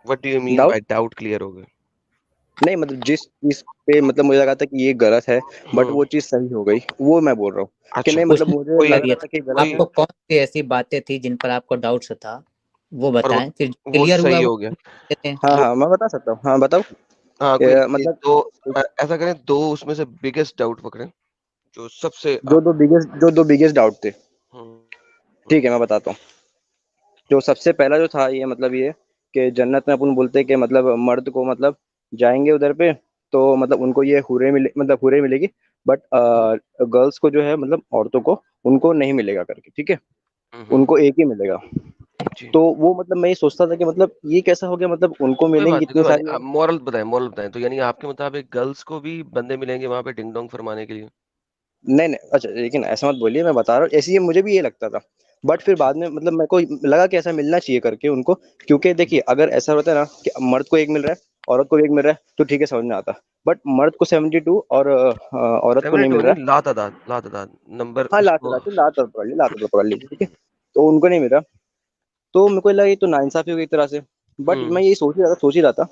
What do you mean doubt by doubt clear ہو گئے؟ نہیں مطلب جس چیز پہ مطلب مجھے لگا تھا کہ یہ غلط ہے بٹ وہ چیز صحیح ہو گئی، وہ میں بول رہا ہوں کہ اچھا نہیں اس مطلب میں مجھے کوئی لگ یہ رہا تھا تھا کہ غلط آپ ہے۔ کوئی کو کون سی ایسی باتیں تھی جن پر آپ کو ڈاؤٹ تھا وہ اور بتائیں، پھر وہ کلیئر ہوا صحیح وہ ہو گیا کہتے ہیں۔ ہاں وہ ہاں میں بتا سکتا ہوں، ہاں بتاؤ۔ ہاں کوئی نہیں، مطلب دو ایسا کریں، دو اس میں سے بگیسٹ ڈاؤٹ پکڑیں جو سب سے جو دو بگیسٹ ڈاؤٹ تھے، ہوں، ٹھیک ہے میں بتاتا ہوں۔ جو سب سے پہلا جو تھا یہ مطلب یہ کہ جنت میں اپن بولتے کہ مطلب مرد کو مطلب جائیں گے ادھر پہ تو مطلب ان کو یہ حورے ملے، مطلب حورے ملے گی، بٹ گرلس کو جو ہے مطلب عورتوں کو ان کو نہیں ملے گا کر کے، ٹھیک ہے، ان کو ایک ہی ملے گا۔ جی تو وہ مطلب میں یہ سوچتا تھا کہ مطلب یہ کیسا ہو گیا، مطلب ان کو کوئی ملیں بات گی نہیں، کوئی اتنی بات ساری نہیں، آپ اور مورل بتائیں تو یعنی آپ کے مطابق گرلس کو بھی بندے ملیں گے وہاں پہ ڈنگ ڈونگ فرمانے کے لیے؟ نہیں نہیں، اچھا لیکن ایسا مت بولیے، میں بتا رہا ہوں ایسے ہی مجھے بھی یہ لگتا تھا، بٹ پھر اچھا بعد میں مطلب میرے کو لگا کہ ایسا ملنا چاہیے کر کے ان کو، کیونکہ دیکھیے اگر ایسا ہوتا ہے نا کہ مرد کو ایک مل رہا ہے عورت کو ایک مل رہا ہے تو ٹھیک ہے سمجھ میں آتا، بٹ مرد کو 72 اور عورت کو نہیں 72 مل رہا نہیں، لا تعداد نمبر ہے، ہاں اس کو لا تر پکڑ لیجیے، ٹھیک ہے، تو ان کو نہیں مل رہا، تو میرے کو لگا یہ تو ناانصافی ہو گئی ایک طرح سے، بٹ ہوں میں یہی سوچ ہی رہا تھا،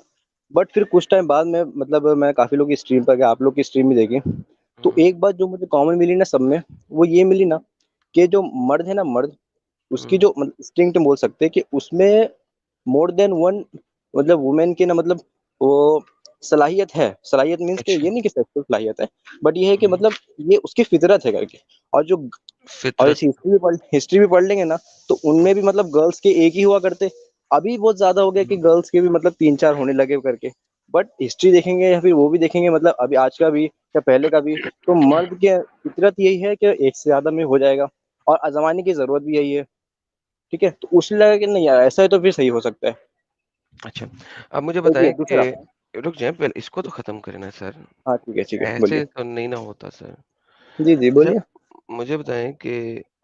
بٹ پھر کچھ ٹائم بعد میں مطلب میں کافی لوگ کی اسٹریم پر گیا، آپ لوگ کی اسٹریم بھی دیکھی، تو ہوں ایک بات جو مجھے کامن ملی نا سب میں، وہ یہ ملی نا کہ جو مرد ہے نا، مرد اس کی ہوں جو انسٹنکٹ بول سکتے ہیں کہ اس میں مور دین ون مطلب وومین کی نا مطلب وہ صلاحیت مینس کہ اچھا یہ نہیں کہ سیکسل صلاحیت ہے، بٹ یہ ہے کہ ہوں، مطلب یہ اس کی فطرت ہے کر کے، اور جو اور فطرت ایسی ہسٹری بھی پڑھ لیں گے نا تو ان میں بھی مطلب گرلس کے ایک ہی ہوا کرتے، ابھی بہت زیادہ ہو گیا کہ گرلس کے بھی مطلب 3 4 ہونے لگے کر کے، بٹ ہسٹری دیکھیں گے یا پھر وہ بھی دیکھیں گے مطلب ابھی آج کا بھی یا پہلے کا بھی، تو مرد کی فطرت یہی ہے کہ ایک سے زیادہ میں ہو جائے گا، اور ازمانے کی ضرورت بھی یہی ہے، ٹھیک ہے، تو اس لیے لگا کہ نہیں یار ایسا ہے تو پھر صحیح ہو سکتا ہے۔ اچھا اب مجھے ایک بتائیں یہ کہ دوسرا، رک جائیں پہلے اس کو تو ختم کرنا سر، ہاں ٹھیک ہے بولیے، ایسے تو نہیں نہ ہوتا سر۔ جی جی اچھا بولیے۔ مجھے بتائیں کہ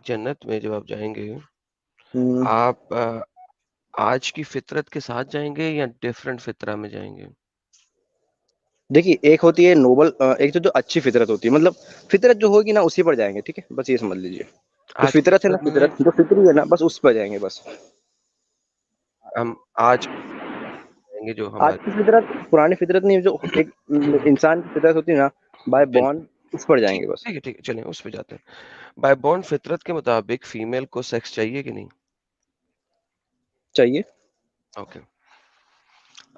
جنت میں جب آپ جائیں گے ہم، آپ آج کی فطرت کے ساتھ جائیں گے یا ڈفرنٹ فطرہ میں جائیں گے؟ دیکھیے ایک ہوتی ہے نوبل، ایک تو جو اچھی فطرت ہوتی ہے، مطلب فطرت جو ہوگی نا اسی پر جائیں گے، ٹھیک ہے، بس یہ سمجھ لیجیے، جو آج کی فطرت ہے نا، فطرت میں فطرت جو فطری ہے نا بس اس پر جائیں گے بس۔ ہم آج جائیں گے جو آج ہمارے کی فطرت پرانی فطرت نہیں، جو ایک انسان کی فطرت ہوتی ہے نا بائی بورن، اس پر جائیں گے بس۔ ٹھیک ہے چلیں اس پہ جاتے ہیں۔ بائی بورن فطرت کے مطابق فیمیل کو سیکس چاہیے کہ نہیں؟ چاہیے، اوکے،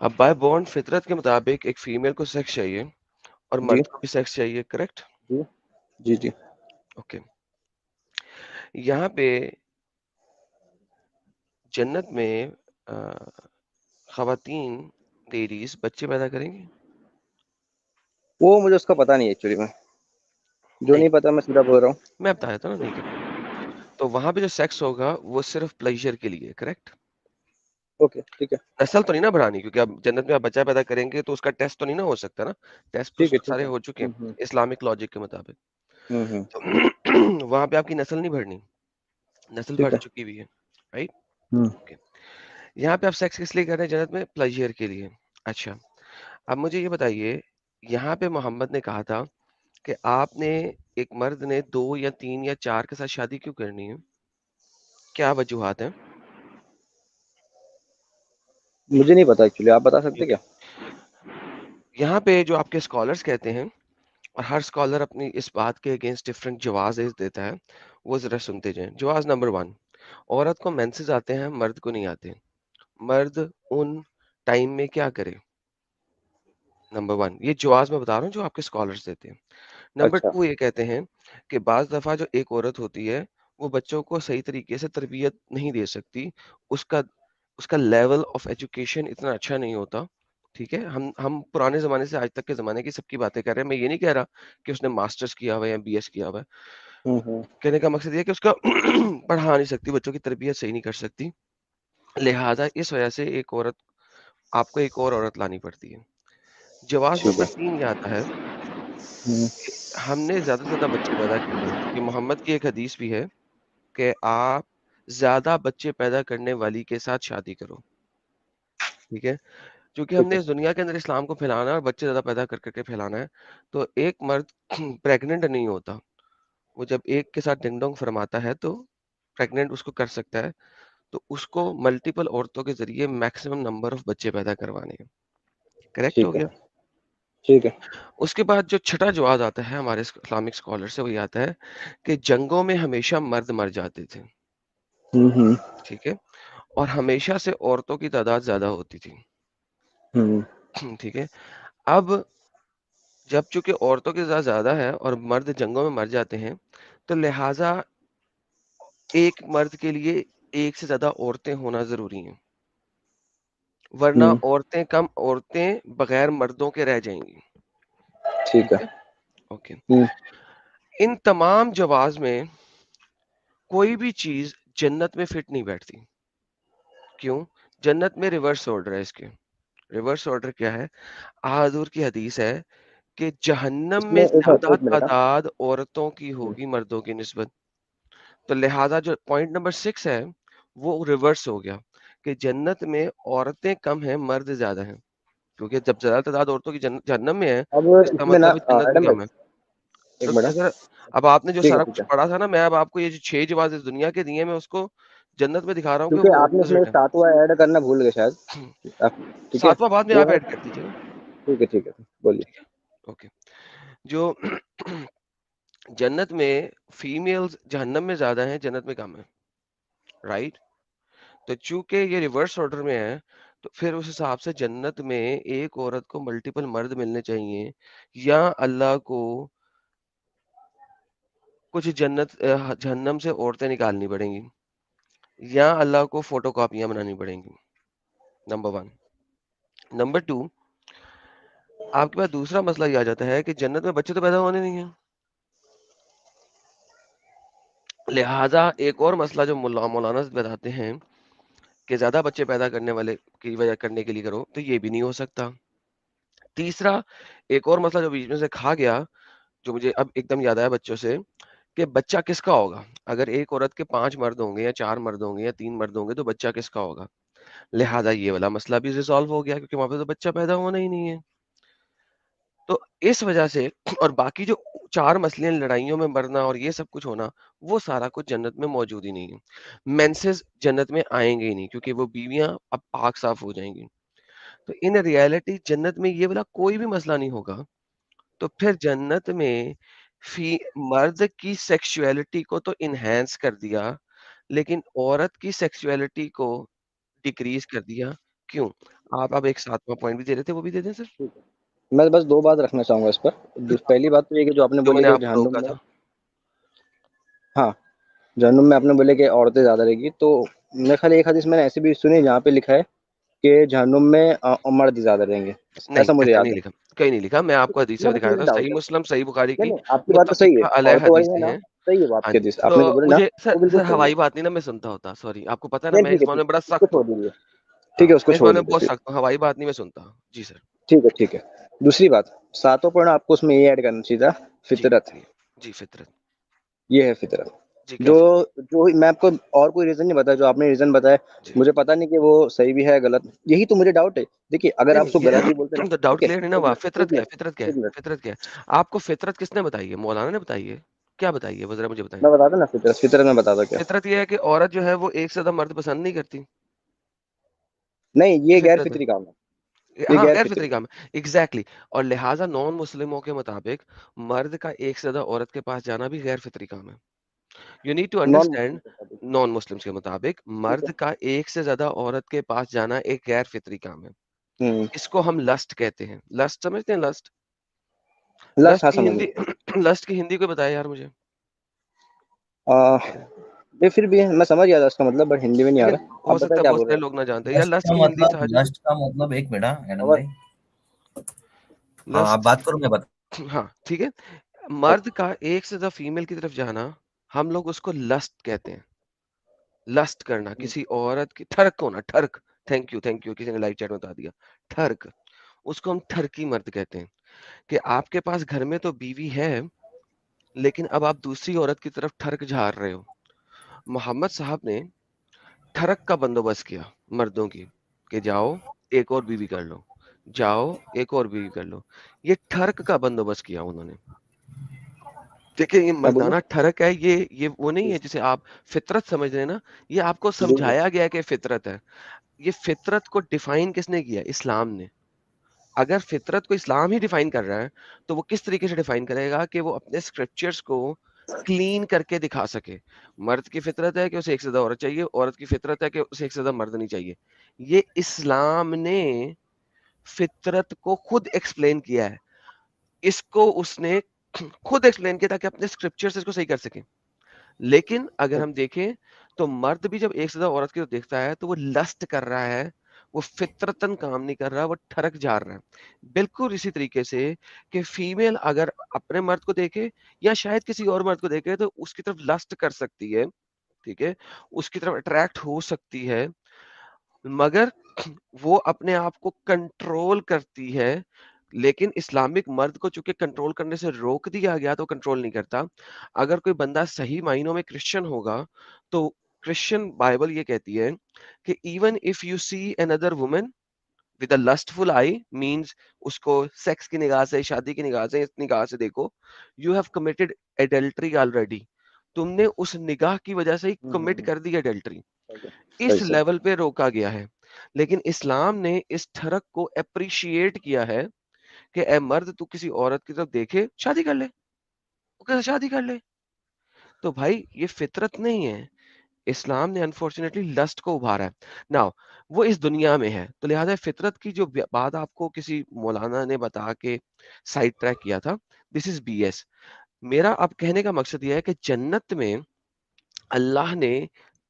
اب بائی بورن فطرت کے مطابق ایک فیمیل کو سیکس چاہیے اور جی مرد کو بھی سیکس چاہیے، کریکٹ؟ جی جی جی۔ اوکے، یہاں پہ جنت میں خواتین لیڈیز بچے پیدا کریں گی؟ وہ مجھے اس کا پتہ نہیں ایکچولی، میں جو نہیں نہیں پتا میں سیدھا بول رہا ہوں۔ میں بتایا تھا نا نہیں کریں گے، تو وہاں پہ جو سیکس ہوگا وہ صرف پلیجر کے لیے، کریکٹ؟ اوکے ٹھیک ہے نسل تو نہیں نا بڑھانی، کیونکہ اب جنت میں آپ بچہ پیدا کریں گے تو اس کا ٹیسٹ تو نہیں نا ہو سکتا نا، ٹیسٹ تو ٹھیک ہے ٹھیک سارے ہے، ہو چکے ہوں ہیں اسلامک لاجک کے مطابق، ہوں تو وہاں پہ آپ کی نسل نہیں بڑھنی، نسل ٹھیک بڑھ ہے، چکی ہوئی ہے، رائٹ؟ ہوں اوکے، یہاں پہ آپ سیکس کس لیے کر رہے ہیں جنت میں؟ پلیجر کے لیے۔ اچھا اب مجھے یہ بتائیے، یہاں پہ محمد نے کہا تھا کہ آپ نے ایک مرد نے 2 یا 3 یا 4 کے ساتھ شادی کیوں کرنی ہے؟ کیا وجوہات ہیں؟ مجھے نہیں پتا ایکچولی، آپ بتا سکتے کیا؟ یہاں پہ جو آپ کے اسکالرس کہتے ہیں، اور ہر اسکالر اپنی اس بات کے اگینسٹ ڈفرینٹ جواز دیتا ہے، وہ ذرا سنتے جائیں۔ جواز نمبر 1، عورت کو مینسز آتے ہیں، مرد کو نہیں آتے، مرد ان ٹائم میں کیا کرے؟ نمبر 1 یہ جواز میں بتا رہا ہوں جو آپ کے اسکالرس دیتے ہیں۔ نمبر اچھا 2 یہ کہتے ہیں کہ بعض دفعہ جو ایک عورت ہوتی ہے وہ بچوں کو صحیح طریقے سے تربیت نہیں دے سکتی، اس کا لیول آف ایجوکیشن اتنا اچھا نہیں ہوتا، ٹھیک ہے؟ ہم پرانے زمانے سے آج تک کے زمانے کی سب کی باتیں کر رہے ہیں، میں یہ نہیں کہہ رہا کہ اس نے ماسٹرز کیا ہوا ہے یا بی ایس کیا ہوا ہے، کہنے کا مقصد یہ ہے کہ اس کا پڑھا نہیں سکتی، بچوں کی تربیت صحیح نہیں کر سکتی، لہذا اس وجہ سے ایک عورت آپ کو ایک اور عورت لانی پڑتی ہے۔ جواز ٹھیک نمبر ہے، 3 یہ آتا ہے ہوں کہ ہم نے زیادہ سے زیادہ بچے پیدا کرنے ہیں، کیونکہ محمد کی ایک حدیث بھی ہے کہ آپ زیادہ بچے پیدا کرنے والی کے ساتھ شادی کرو، ٹھیک ہے؟ کیونکہ ہم ٹھیک نے ہے، اس دنیا کے اندر اسلام کو پھیلانا ہے اور بچے زیادہ پیدا کر کے پھیلانا ہے، تو ایک مرد پریگننٹ نہیں ہوتا، وہ جب ایک کے ساتھ ڈنگ ڈونگ فرماتا ہے تو پریگننٹ اس کو کر سکتا ہے، تو اس کو ملٹیپل عورتوں کے ذریعے میکسیمم نمبر آف بچے پیدا کروانے ہیں. کریکٹ ہو ٹھیک ہے گیا. ٹھیک ہے. اس کے بعد جو چھٹا جواز آتا ہے ہمارے اسلامک اسکالر سے، وہی آتا ہے کہ جنگوں میں ہمیشہ مرد مر جاتے تھے. ہوں ٹھیک ہے. اور ہمیشہ سے عورتوں کی تعداد زیادہ ہوتی تھی. ہوں ٹھیک ہے. اب جب چونکہ عورتوں کی تعداد زیادہ ہے اور مرد جنگوں میں مر جاتے ہیں، تو لہٰذا ایک مرد کے لیے ایک سے زیادہ عورتیں ہونا ضروری ہیں، ورنہ ہوں عورتیں کم عورتیں بغیر مردوں کے رہ جائیں گی. ٹھیک ٹھیک ہے. ہے. اوکے. ہوں ان تمام جواز میں کوئی بھی چیز جنت میں فٹ نہیں بیٹھتی. کیوں؟ جنت میں ریورس آرڈر ہے. اس کے ریورس آرڈر کیا ہے؟ حضور کی حدیث ہے کہ جہنم اس میں میں زیادہ ایک منٹ. تعداد عورتوں کی ہوگی مردوں کی نسبت. تو لہٰذا جو پوائنٹ نمبر 6 ہے وہ ریورس ہو گیا کہ جنت میں عورتیں کم ہیں، مرد زیادہ ہیں. کیونکہ جب زیادہ تعداد عورتوں کی جہنم میں ہے اب تو اس کا اس میں نا مطلب ہے جنت میں ایڈم کم بھائی ہے. ایک رکیے منٹ. ذرا. اب آپ نے جو ٹھیک ہے سارا ٹھیک کچھ ہے. پڑھا تھا نا، میں اب آپ کو یہ جو 6 جواز اس دنیا کے دیے، میں اس کو جنت میں دکھا رہا ہوں کہ کیونکہ وہ آپ نے اس میں اپوزٹ ہے. 7واں ایڈ کرنا بھول گئے شاید. ٹھیک ہے. 7واں بعد میں وہ آپ ہے. ایڈ کر دیجیے گا. ٹھیک ہے ٹھیک ہے بولیے. ٹھیک ہے. اوکے. جو جنت میں فیمیلز جہنم میں زیادہ ہیں، جنت میں کم ہے. رائٹ. تو چونکہ یہ ریورس آرڈر میں ہے، تو پھر اس حساب سے جنت میں ایک عورت کو ملٹیپل مرد ملنے چاہیے، یا اللہ کو کچھ جہنم سے عورتیں نکالنی پڑیں گی، یا اللہ کو فوٹو کاپیاں بنانی پڑیں گی. نمبر 1. نمبر 2، آپ کے پاس دوسرا مسئلہ یہ آ جاتا ہے کہ جنت میں بچے تو پیدا ہونے نہیں ہیں. لہٰذا ایک اور مسئلہ جو مولانا بتاتے ہیں کہ زیادہ بچے پیدا کرنے والے کی وجہ کرنے کے لیے کرو، تو یہ بھی نہیں ہو سکتا. تیسرا ایک اور مسئلہ جو بیچ میں سے کھا گیا، جو مجھے اب ایک دم یاد آیا بچوں سے، کہ بچہ کس کا ہوگا؟ اگر ایک عورت کے 5 مرد ہوں گے یا 4 مرد ہوں گے یا 3 مرد ہوں گے، تو بچہ کس کا ہوگا؟ لہٰذا یہ والا مسئلہ بھی ریزالو ہو گیا، کیونکہ وہاں پہ تو بچہ پیدا ہونا ہی نہیں ہے. تو اس وجہ سے اور باقی جو 4 مسئلے ہیں، لڑائیوں میں مرنا اور یہ سب کچھ ہونا، وہ سارا کچھ جنت میں موجود ہی نہیں ہے. مینسز جنت میں آئیں گے ہی نہیں، کیونکہ وہ بیویاں اب پاک صاف ہو جائیں گی. تو ان ریالٹی جنت میں یہ والا کوئی بھی مسئلہ نہیں ہوگا. تو پھر جنت میں فی مرد کی سیکسویلٹی کو تو انہینس کر دیا، لیکن عورت کی سیکسویلٹی کو ڈیکریز کر دیا. کیوں؟ آپ اب ایک 7واں پوائنٹ بھی دے رہے تھے، وہ بھی دے دیں سر. میں بس 2 بات رکھنا چاہوں گا اس پر. پہلی بات تو یہ کہ جو آپ نے جو میں بولی نے کہ آپ کو جہنم روکا میں، تھا. ہاں جہنم میں آپ نے بولے کہ عورتیں زیادہ رہے گی، تو میرے خیال ایک حدیث میں نے ایسی بھی سنی جہاں پہ لکھا ہے کہ جہنم میں مرد زیادہ رہیں گے. نہیں، ایسا مجھے ایسا یاد نہیں ہے. لکھا، کہیں نہیں لکھا. میں آپ کو حدیث میں بس دکھا رہا مجھے تھا، ڈاؤٹ صحیح ہے. مسلم، صحیح بخاری نہیں کی نہیں آپ کی بات تو صحیح ہے، متفقہ علیہ عورتوں والی ہے حدیثیں نا. ہیں. صحیح ہے آپ ہاں کی جی. حدیث، آپ تو نے جو بولے نا مجھے وہ سر بالکل سر صحیح ہے. ہوائی بات نہیں نا میں سنتا ہوتا، سوری. آپ کو پتا ہے نا، نہیں میں ٹھیک اس ہے معاملے ٹھیک میں ہے بڑا اس کو سخت چھوڑ ہوں. دیجیے. ہاں، ٹھیک ہے اس کو میں اس چھوڑ معاملے میں بہت دیجیے. سخت ہوں، ہوائی بات نہیں میں سنتا. جی سر. ٹھیک ہے ٹھیک ہے. دوسری بات، 7واں پوائنٹ آپ کو اس میں یہ ایڈ کرنا چاہیے تھا، جی فطرت. جی فطرت. یہ ہے فطرت. جی کیا جو فطرت؟ جو میں آپ کو اور کوئی ریزن نہیں بتایا، جو آپ نے ریزن بتایا جی مجھے پتا نہیں کہ وہ صحیح بھی ہے غلط. یہی تو مجھے ڈاؤٹ ہے. دیکھیے اگر نہیں آپ اس کو نہیں، غلط بھی بولتے نا. یہ ڈاؤٹ ٹھیک ہے کلیئر نہیں نا ایک ہوا. منٹ فطرت ایک کیا منٹ ہے؟ فطرت کیا ہے؟ ایک منٹ فطرت کیا ہے؟ آپ کو فطرت کس نے بتائی ہے؟ مولانا نے بتائی ہے؟ کیا بتائی ہے وہ ذرا مجھے بتائیں. میں بتا دوں نا فطرت میں بتا دو کیا. فطرت یہ ہے کہ عورت جو ہے وہ ایک سے زیادہ مرد پسند نہیں کرتی. نہیں یہ یہ غیر فطرت ہے. فطری کام ہے. یہ ہاں، غیر غیر فطری. فطری کام ہے. ایگزیکٹلی. اور لہٰذا نان مسلموں کے مطابق مرد کا ایک سے زیادہ عورت کے پاس جانا بھی غیر فطری کام ہے. You need to non understand. مسلم کے ساتھ. نان مسلمس کے مطابق ٹھیک ہے. مرد کا ایک سے زیادہ عورت کے پاس جانا ایک غیر فطری کام ہے. ہوں اس کو ہم لسٹ کہتے ہیں. لسٹ سمجھتے ہیں؟ لسٹ. لسٹ لسٹ ہاں کی سمجھ ہندی گیا. لسٹ کی ہندی کو بتایا یار مجھے. یہ پھر بھی میں سمجھ گیا تھا اس کا مطلب، بٹ ہندی میں نہیں آ لیکن رہا. آپ ہو سکتا بتائیں ہے کیا بہت بول سارے رہے لوگ نہ جانتے ہیں. یا لسٹ کی ہندی ساجد. لسٹ کا مطلب ایک منٹ ایڈم ہیں. بھائی. ہاں آپ لسٹ. بات کرو، میں بتا. ہاں ٹھیک ہے. مرد کا ایک سے زیادہ فیمیل کی طرف جانا، ہم لوگ اس کو لسٹ کہتے ہیں. لسٹ کرنا، کسی عورت کی ٹھرک ہونا. ٹھرک. تھینک یو کسی نے لائیو چیٹ میں بتا دیا. ٹھرک. اس کو ہم ٹھرکی مرد کہتے ہیں. کہ آپ کے پاس گھر میں تو بیوی ہے، لیکن اب آپ دوسری عورت کی طرف ٹھرک جھاڑ رہے ہو. محمد صاحب نے ٹھرک کا بندوبست کیا مردوں کی، کہ جاؤ ایک اور بیوی کر لو، جاؤ ایک اور بیوی کر لو. یہ ٹھرک کا بندوبست کیا انہوں نے. دیکھیں یہ میں بولوں مردانہ ٹھڑک ہے، یہ وہ نہیں ہے جسے آپ فطرت سمجھ رہے ہیں نا، یہ آپ کو جی جی سمجھایا گیا کہ فطرت ہے. یہ فطرت کو ڈیفائن کس نے کیا؟ اسلام نے. اگر فطرت کو اسلام ہی ڈیفائن کر رہا ہے تو وہ کس طریقے سے ڈیفائن کرے گا کہ وہ اپنے اسکرپچرز کو کلین کر کے دکھا سکے. مرد کی فطرت ہے کہ اسے ایک سے زیادہ عورت چاہیے، عورت کی فطرت ہے کہ اسے ایک سے زیادہ مرد نہیں چاہیے. یہ اسلام نے فطرت کو خود ایکسپلین کیا ہے. اس کو اس نے خود ایکسپلین کیا تاکہ اپنے اسکرپچر سے اس کو صحیح کر سکیں. لیکن اگر ہم دیکھیں تو مرد بھی جب ایک سے زیادہ عورت کی دیکھتا ہے تو وہ لسٹ کر رہا ہے، وہ فطرتن کام نہیں کر رہا، وہ ٹھڑک جا رہا ہے. بالکل اسی طریقے سے کہ فیمیل اگر اپنے مرد کو دیکھے یا شاید کسی اور مرد کو دیکھے تو اس کی طرف لسٹ کر سکتی ہے، ٹھیک ہے، اس کی طرف اٹریکٹ ہو سکتی ہے، مگر وہ اپنے آپ کو کنٹرول کرتی ہے. لیکن اسلامک مرد کو چونکہ کنٹرول کرنے سے روک دیا گیا تو کنٹرول نہیں کرتا. اگر کوئی بندہ صحیح معنوں میں کرسچن ہوگا تو کرسچن بائبل یہ کہتی ہے کہ even if you see another woman with a lustful eye means اس کو سیکس کی نگاہ سے، شادی کی نگاہ سے، اس نگاہ سے دیکھو، you have committed adultery already. تم نے اس نگاہ کی وجہ سے ہی کمٹ کر دی adultery. اس صحیح صحیح. لیول پہ روکا گیا ہے. لیکن اسلام نے اس ٹھڑک کو اپریشیٹ کیا ہے کہ اے مرد تو کسی عورت کی طرف دیکھے شادی کر لے، وہ کیسے شادی کر لے. تو بھائی یہ فطرت نہیں ہے. اسلام نے انفارچونیٹلی لسٹ کو ابھارا ہے. ناؤ وہ اس دنیا میں ہے تو لہٰذا فطرت کی جو بات آپ کو کسی مولانا نے بتا کے سائڈ ٹریک کیا تھا، دس از بی ایس. میرا اب کہنے کا مقصد یہ ہے کہ جنت میں اللہ نے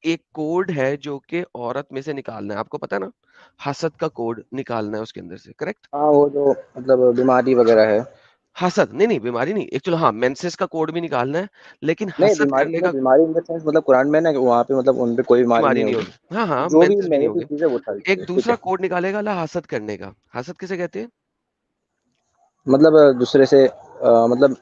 ایک کوڈ ہے جو کہ عورت میں سے نکالنا ہے. آپ کو پتا ہے نا، حسد کا کوڈ نکالنا ہے اس کے اندر سے، کریکٹ؟ ہاں وہ جو مطلب بیماری وغیرہ ہے. حسد نہیں بیماری نہیں، ایک چلو ہاں مینسس کا کوڈ بھی نکالنا ہے، لیکن نہیں حسد بیماری کرنے مطلب کا بیماری ان دا سینس مطلب قرآن میں نا کہ وہاں پہ مطلب ان پہ کوئی بیماری بیماری نہیں نہیں ہوگی. ہوگی. ہاں ہاں جو بھی مینسس بھی نہیں نیگیٹو ہوگی. چیز ہے وہ ساری چیزیں ایک ٹھیک دوسرا ہے. کوڈ نکالے گا اللہ حسد کرنے کا. حسد کسے کہتے ہیں؟ مطلب دوسرے سے مطلب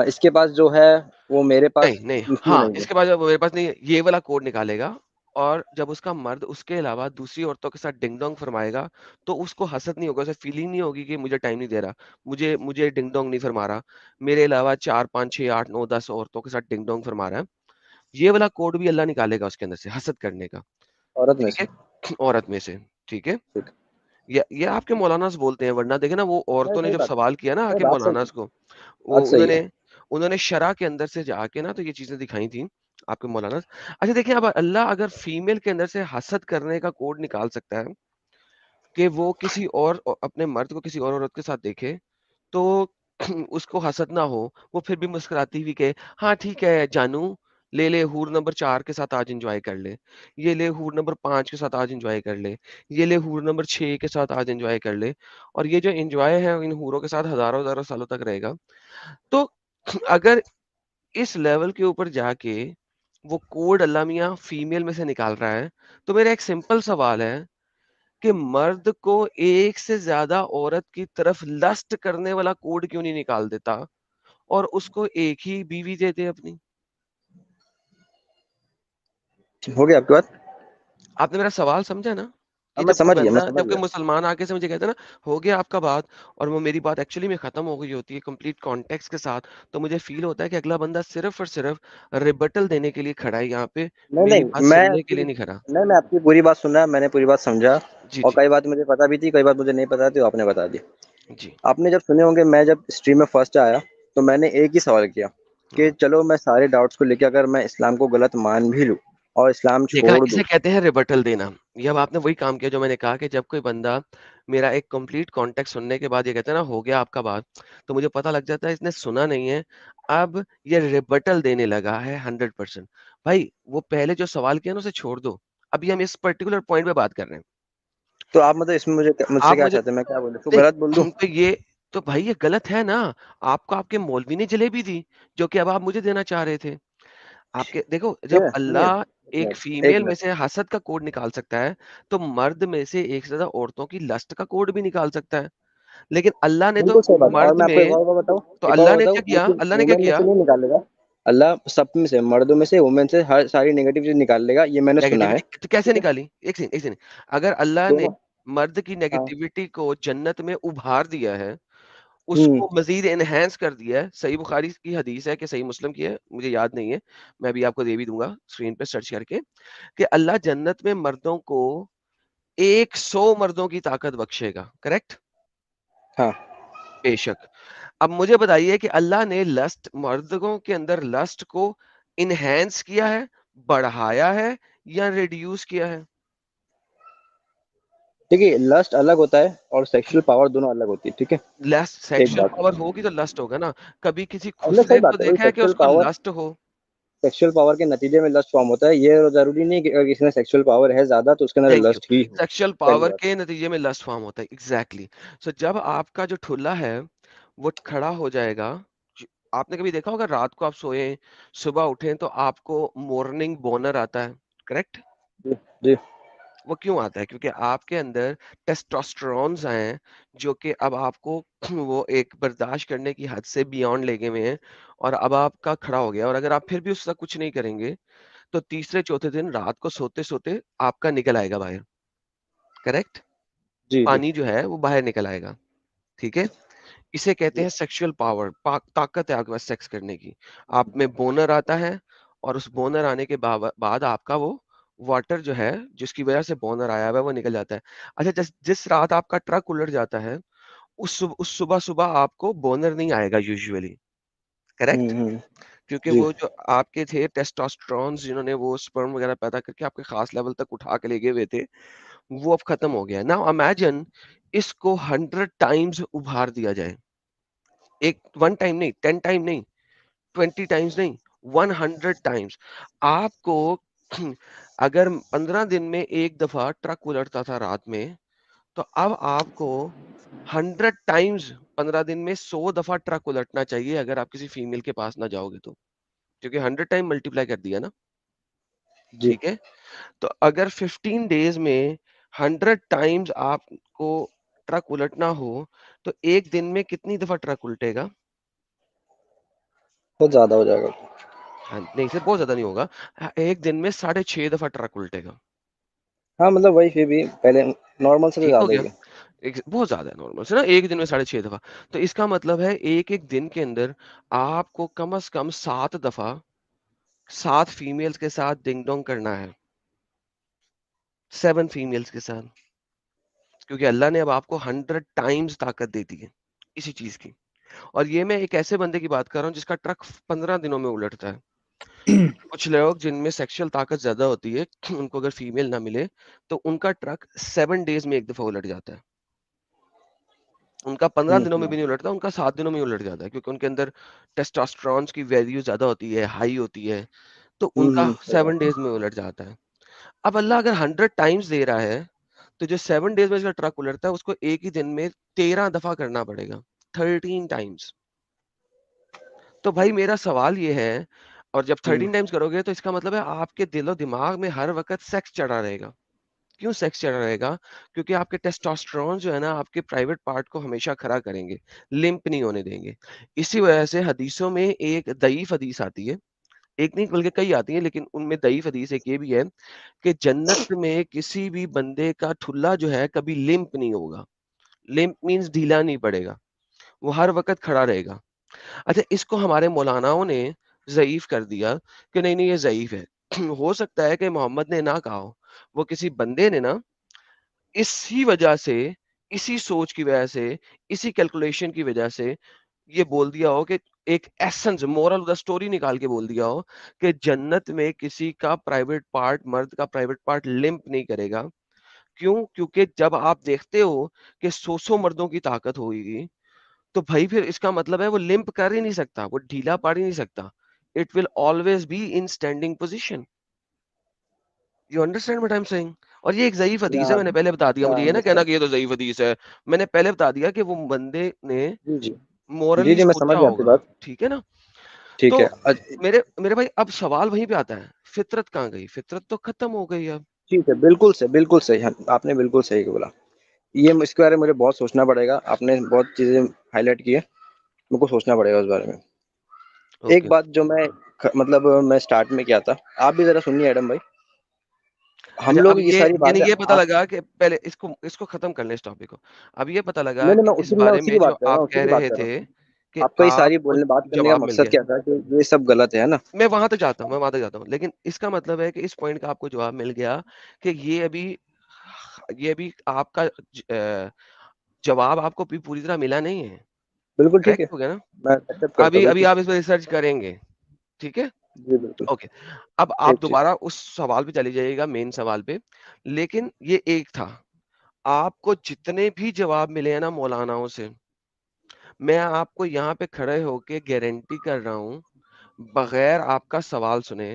اس کے پاس جو ہے وہ میرے پاس نہیں کیوں ہاں نہیں ہے. اس کے بعد میرے پاس نہیں ہے، یہ والا کوڈ نکالے گا. اور جب اس کا مرد اس کے علاوہ دوسری عورتوں کے ساتھ ڈنگ ڈونگ فرمائے گا تو اس کو حسد نہیں ہوگا، اسے فیلنگ نہیں ہوگی کہ مجھے ٹائم نہیں دے رہا، مجھے ڈنگ ڈونگ نہیں فرما رہا، میرے علاوہ 4 5 6 8 9 10 عورتوں کے ساتھ ڈنگ ڈونگ فرما رہا ہے. یہ والا کوڈ بھی اللہ نکالے گا اس کے اندر سے، حسد کرنے کا. عورت میں ٹھیک سے. ہے، عورت میں سے. ٹھیک ہے، ٹھیک. یہ آپ کے مولاناز بولتے ہیں، ورنہ دیکھیں نا وہ نہیں عورتوں نے صحیح جب بات سوال کیا نا آ ہے. کے بات صحیح ہے. مولاناز کو، بات وہ صحیح ہے. انہوں نے شرع کے اندر سے جا کے نا تو یہ چیزیں دکھائی تھیں آپ کے مولانا. اچھا دیکھیں اب اللہ اگر فیمیل کے اندر سے حسد کرنے کا کوڈ نکال سکتا ہے کہ وہ کسی اور اپنے مرد کو کسی اور عورت کے ساتھ دیکھے تو اس کو حسد نہ ہو، وہ پھر بھی مسکراتی ہوئی کہ ہاں ٹھیک ہے جانو، لے ہور نمبر 4 کے ساتھ آج انجوائے کر لے، یہ لے ہور نمبر 5 کے ساتھ آج انجوائے کر لے، یہ لے ہور نمبر 6 کے ساتھ آج انجوائے کر لے. اور یہ جو انجوائے ہے ان ہوروں کے ساتھ ہزاروں سالوں تک رہے گا. تو اگر اس لیول کے اوپر جا کے وہ کوڈ اللہ میاں فیمیل میں سے نکال رہا ہے تو میرا ایک سمپل سوال ہے کہ مرد کو ایک سے زیادہ عورت کی طرف لسٹ کرنے والا کوڈ کیوں نہیں نکال دیتا اور اس کو ایک ہی بیوی دے دے اپنی. ہو گیا آپ کی بات. آپ نے میرا سوال سمجھا نا کہ اب میں جب کوئی سمجھ بندہ، گیا. جب کوئی مسلمان آ کے سے مجھے کہتا ہے نا ہو گیا آپ کا بات اور وہ میری بات ایکچولی میں ختم ہو گئی ہوتی ہے کمپلیٹ کانٹیکس کے ساتھ، تو مجھے فیل ہوتا ہے کہ اگلا بندہ صرف اور صرف ریبٹل دینے کے لیے کھڑا ہے یہاں پہ، نہیں میری نہیں بات میں سننے کے لیے نہیں کھڑا. میں آپ کی پوری بات سن رہا، میں نے پوری بات سمجھا. جی اور جی کئی بات مجھے پتا بھی تھی، کئی بات مجھے نہیں پتا تھی، آپ نے بتا دی. جی. آپ نے جب سنے ہوں گے، میں جب اسٹریم میں فرسٹ آیا تو میں نے ایک ہی سوال کیا کہ چلو میں سارے ڈاؤٹس کو لے کے اگر میں اسلام کو غلط مان بھی لوں اور اسلام دیکھا، چھوڑ دوں. اسے کہتے ہیں ریبٹل دینا. یہ اب آپ نے وہی کام کیا جو میں نے کہا کہ جب کوئی بندہ میرا ایک کمپلیٹ کانٹیکٹ سننے کے بعد یہ کہتا ہے نا ہو گیا آپ کا بات، تو مجھے پتا لگ جاتا ہے اس نے سنا نہیں ہے، اب یہ ریبٹل دینے لگا ہے 100%. بھائی وہ پہلے جو سوال کیا نا اسے چھوڑ دو، ابھی ہم اس پرٹیکولر پوائنٹ پہ بات کر رہے ہیں. تو آپ مطلب اس میں مجھ سے آپ کیا مجھے چاہتے ہیں، میں کیا بولوں، تو نہیں غلط بول دوں؟ تو یہ تو بھائی یہ غلط ہے نا. آپ کو آپ کے مولوی نے جلیبی دی جو کہ اب آپ مجھے دینا چاہ رہے تھے. آپ کے دیکھو جب یہ سنیے اللہ ایک ایک منٹ ایک فیمیل میں منٹ سے حسد کا کوڈ نکال سکتا ہے تو مرد میں سے ایک سے زیادہ عورتوں کی لسٹ کا کوڈ بھی نکال سکتا ہے. لیکن اللہ نے تو بالکل صحیح بات ہے. اور مرد میں آپ کو میں، ایک اور بات بتاؤں، تو ایک اور اللہ بات نے بتاؤں، کیا کیا، لیکن اللہ نے کیا وومن میں کیا، سے نہیں نکال لے گا. اللہ سب میں سے، مردوں میں سے وومن سے ہر ساری نیگیٹو چیز نکال لے گا، یہ میں نے سنا ہے. نیگیٹیوٹی تو کیسے ٹھیک ہے. نکالی؟ ایک سیکنڈ، اگر اللہ نے دونوں. مرد کی ہاں نیگیٹیوٹی کو جنت میں ابھار دیا ہے اس کو مزید انہینس کر دیا ہے. صحیح بخاری کی حدیث ہے کہ صحیح مسلم کی ہے, مجھے یاد نہیں ہے, میں ابھی آپ کو دے بھی دوں گا اسکرین پہ سرچ کر کے, کہ اللہ جنت میں مردوں کو 100 مردوں کی طاقت بخشے گا. کریکٹ؟ ہاں بے شک. اب مجھے بتائیے کہ اللہ نے لسٹ, مردوں کے اندر لسٹ کو انہینس کیا ہے, بڑھایا ہے, یا ریڈیوس کیا ہے؟ دیکھیے لسٹ الگ ہوتا ہے اور سیکشل پاور دونوں الگ ہوتی ہے. ٹھیک ہے, لسٹ ایک سیکشل بات پاور ہوگی تو لسٹ ہوگا نا. کبھی کسی اللہ خسرے صحیح کو بات ہے, وہی دیکھا ہے کہ اس کو لسٹ ہو؟ سیکشل پاور کے نتیجے میں لسٹ فارم ہوتا ہے. یہ ضروری نہیں کہ اگر کسی میں سیکشل پاور ہے زیادہ تو اس کے اندر تھینک یو. لسٹ ہی ہو. سیکشل پہلی پاور بات. کے نتیجے میں لسٹ فارم ہوتا ہے. ایگزیکٹلی. سو جب آپ کا جو ٹھلا ہے وہ کھڑا ہو جائے گا, آپ نے کبھی دیکھا ہوگا رات کو آپ سوئیں, صبح اٹھیں تو آپ کو مارننگ بونر آتا ہے. کریکٹ؟ جی جی وہ کیوں آتا ہے؟ کیونکہ آپ کے اندر ٹیسٹوسٹرونز ہیں جو کہ اب آپ کو وہ ایک برداشت کرنے کی حد سے بیونڈ لے گئے ہوئے ہیں, اور اب آپ کا کھڑا ہو گیا. اور اگر آپ پھر بھی اس کا کچھ نہیں کریں گے تو تیسرے چوتھے دن رات کو سوتے سوتے آپ کا نکل آئے گا باہر. کریکٹ؟ جی جی پانی جو ہے وہ باہر نکل آئے گا. ٹھیک ہے, اسے کہتے ہیں سیکشل پاور, طاقت ہے آپ کے پاس سیکس کرنے کی. آپ میں بونر آتا ہے, اور اس بونر آنے کے بعد آپ کا وہ واٹر جو ہے جس کی وجہ سے بونر آیا ہوا ہے وہ نکل جاتا ہے. اچھا, جس رات آپ کا ٹرک الٹ جاتا ہے اس صبح صبح آپ کو بونر نہیں آئے گا یوزولی. کریکٹ؟ کیونکہ جی وہ جو آپ کے تھے ٹیسٹوسٹرونز جنہوں نے وہ سپرم وغیرہ پیدا کر کے آپ کے خاص لیول تک اٹھا کے لے گئے ہوئے تھے, وہ اب ختم ہو گیا. ناؤ امیجن اس کو 100 ٹائمز ابھار دیا جائے. ایک 1 ٹائم نہیں, 10 ٹائم نہیں, 20 ٹائمز نہیں, 100 ٹائمز. آپ کو اگر 15 دن میں ایک دفعہ ٹرک الٹتا تھا رات میں, تو اب آپ کو 100 ٹائمز 15 دن میں 100 دفعہ ٹرک الٹنا چاہیے اگر آپ کسی فیمیل کے پاس نہ جاؤ گے تو, کیونکہ 100 ٹائم ملٹیپلائی کر دیا نا. جی ٹھیک ہے, تو اگر 15 ڈیز میں 100 ٹائمز آپ کو ٹرک الٹنا ہو تو ایک دن میں کتنی دفعہ ٹرک الٹے گا؟ بہت زیادہ ہو جائے گا. ہاں نہیں, صرف بہت زیادہ نہیں ہوگا, ایک دن میں 6.5 دفعہ ٹرک الٹے گا. ہاں مطلب وہی پھر بھی پہلے نارمل سے تو ٹھیک ہو زیادہ گیا, ہی ہے. بہت زیادہ ہے نارمل سے نا, ایک دن میں 6.5 دفعہ. تو اس کا مطلب ہے ایک دن کے اندر آپ کو کم از کم 7 دفعہ 7 فیمیلز کے ساتھ ڈنگ ڈونگ کرنا ہے, 7 فیمیلز کے ساتھ, کیونکہ اللہ نے اب آپ کو 100 ٹائمز طاقت دے دی ہے اسی چیز کی. اور یہ میں ایک ایسے بندے کی بات کر رہا ہوں جس کا ٹرک 15 دنوں میں الٹتا ہے. کچھ لوگ جن میں سیکشل طاقت زیادہ ہوتی ہے, ان کو اگر فیمیل نہ ملے تو ان کا ٹرک 7 ڈیز میں ایک دفعہ الٹ جاتا ہے. ان کا 15 دنوں میں بھی نہیں الٹتا, ان کا 7 دنوں میں الٹ جاتا ہے, کیونکہ ان کے اندر ٹیسٹوسٹرونز کی ویلیو زیادہ ہوتی ہے, ہائی ہوتی ہے, تو ان کا 7 ڈیز میں الٹ جاتا ہے. اب اللہ اگر 100 ٹائمز دے رہا ہے تو جو 7 ڈیز میں اس کا ٹرک الٹتا ہے اس کو ایک ہی دن میں 13 دفعہ کرنا پڑے گا, 13 ٹائمز. تو بھائی میرا سوال یہ ہے, اور جب 13 ٹائمز کرو گے تو اس کا مطلب ہے آپ کے دل و دماغ میں ہر وقت سیکس چڑھا رہے گا. کیوں سیکس چڑھا رہے گا؟ کیونکہ آپ کے ٹیسٹوسٹرون جو ہے نا آپ کے پرائیویٹ پارٹ کو ہمیشہ کھڑا کریں گے, لمپ نہیں ہونے دیں گے. اسی وجہ سے حدیثوں میں ایک ضعیف حدیث آتی ہے, ایک نہیں بلکہ کئی آتی ہیں, لیکن ان میں ضعیف حدیث ایک یہ بھی ہے کہ جنت میں کسی بھی بندے کا ٹھلا جو ہے کبھی لمپ نہیں ہوگا. لمپ مینز ڈھیلا نہیں پڑے گا, وہ ہر وقت کھڑا رہے گا. اچھا, اس کو ہمارے مولاناؤں نے ضعیف کر دیا کہ نہیں نہیں یہ ضعیف ہے. ہو سکتا ہے کہ محمد نے نہ کہا ہو, وہ کسی بندے نے نا اسی وجہ سے, اسی سوچ کی وجہ سے, اسی کیلکولیشن کی وجہ سے یہ بول دیا ہو کہ ایک essence moral of the story نکال کے بول دیا ہو کہ جنت میں کسی کا پرائیویٹ پارٹ, مرد کا پرائیویٹ پارٹ لمپ نہیں کرے گا. کیوں؟ کیونکہ جب آپ دیکھتے ہو کہ 100 مردوں کی طاقت ہوگی تو بھائی پھر اس کا مطلب ہے وہ لمپ کر ہی نہیں سکتا, وہ ڈھیلا پاڑ ہی نہیں سکتا. It will always be in standing position. You understand what I'm saying? اور یہ ایک ضعیف حدیث ہے, میں نے پہلے بتا دیا. مجھے یہ نہ کہنا کہ یہ تو ضعیف حدیث ہے, میں نے پہلے بتا دیا کہ وہ بندے نے جی جی مورلی جی میں سوچا سمجھ گیا آپ کی ہوگا. بات. ٹھیک ہے نا؟ ٹھیک تو ہے. میرے بھائی اب سوال وہیں پہ آتا ہے, فطرت کہاں گئی؟ فطرت تو ختم ہو گئی اب. ٹھیک ہے, بالکل صحیح, آپ نے بالکل صحیح بولا. یہ اس کے بارے میں مجھے بہت سوچنا پڑے گا. آپ نے بہت چیزیں ہائی لائٹ کی ہے, مجھ کو سوچنا پڑے گا اس بارے میں. ایک اوکے, بات جو میں مطلب میں سٹارٹ میں کیا تھا, آپ بھی ذرا سنیے ایڈم بھائی. ہم اچھا اب لوگ یہ ساری یعنی باتیں یہ پتہ آپ لگا کہ پہلے اس کو ختم کر لیں اس ٹاپک کو. اب یہ پتہ لگا نہیں نہیں کہ اس میں بارے اسی میں کی جو بات کر رہا ہوں، آپ اسی کہہ کی بات رہے کر رہا تھے ہوں. کہ آپ کا یہ آپ ساری کو بات کرنے کا جواب مل مقصد گیا. کیا تھا کہ یہ سب غلط ہے نا؟ میں وہاں تک جاتا ہوں لیکن اس کا مطلب ہے کہ اس پوائنٹ کا آپ کو جواب مل گیا کہ یہ ابھی آپ کا جواب آپ کو پوری طرح ملا نہیں ہے. بالکل ٹھیک ہے، کریکٹ ہو گیا نا؟ میں ایکسپٹ کرتا ہوں ابھی بالکل. آپ اس پہ ریسرچ کریں گے. ٹھیک ہے، جی بالکل. اوکے. اب آپ ٹھیک ٹھیک. دوبارہ اس سوال پہ چلی جائیے گا، مین سوال پہ. لیکن یہ ایک تھا، آپ کو جتنے بھی جواب ملے ہیں نا مولاناؤں سے، میں آپ کو یہاں پہ کھڑے ہو کے گارنٹی کر رہا ہوں بغیر آپ کا سوال سنے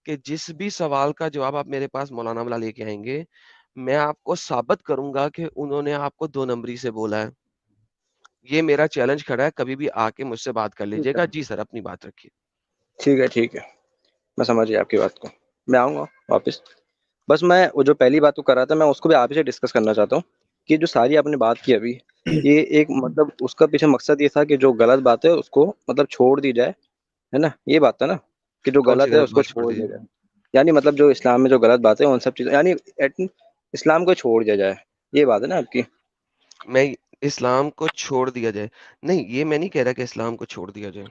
کہ جس بھی سوال کا جواب آپ میرے پاس مولانا والا لے کے آئیں گے، میں آپ کو ثابت کروں گا کہ انہوں نے آپ کو 2 نمبری سے بولا ہے. یہ میرا چیلنج کھڑا ہے، کبھی بھی آ کے مجھ سے بات کر لیجیے ٹھیک گا. ہے جی سر، اپنی بات رکھیے. ٹھیک ہے، میں سمجھ گیا آپ کی بات کو. میں آؤں گا واپس. بس میں وہ جو پہلی بات کو کر رہا تھا، میں اس کو بھی آپ ہی سے ڈسکس کرنا چاہتا ہوں کہ جو ساری آپ نے بات کی ابھی، یہ ایک مطلب اس کا پیچھے مقصد یہ تھا کہ جو غلط بات ہے اس کو مطلب چھوڑ دی جائے، ہے نا؟ یہ بات تھا نا کہ جو کون سی غلط ہے غلط اس کو بات چھوڑ چھوڑ دیجیے؟ دیا جائے. یعنی مطلب جو اسلام میں جو غلط باتیں ان سب چیزیں، یعنی اسلام کو چھوڑ دیا جائے، یہ بات ہے نا آپ کی؟ میں اسلام کو چھوڑ دیا جائے نہیں، یہ میں نہیں کہہ رہا کہ اسلام کو چھوڑ دیا جائے.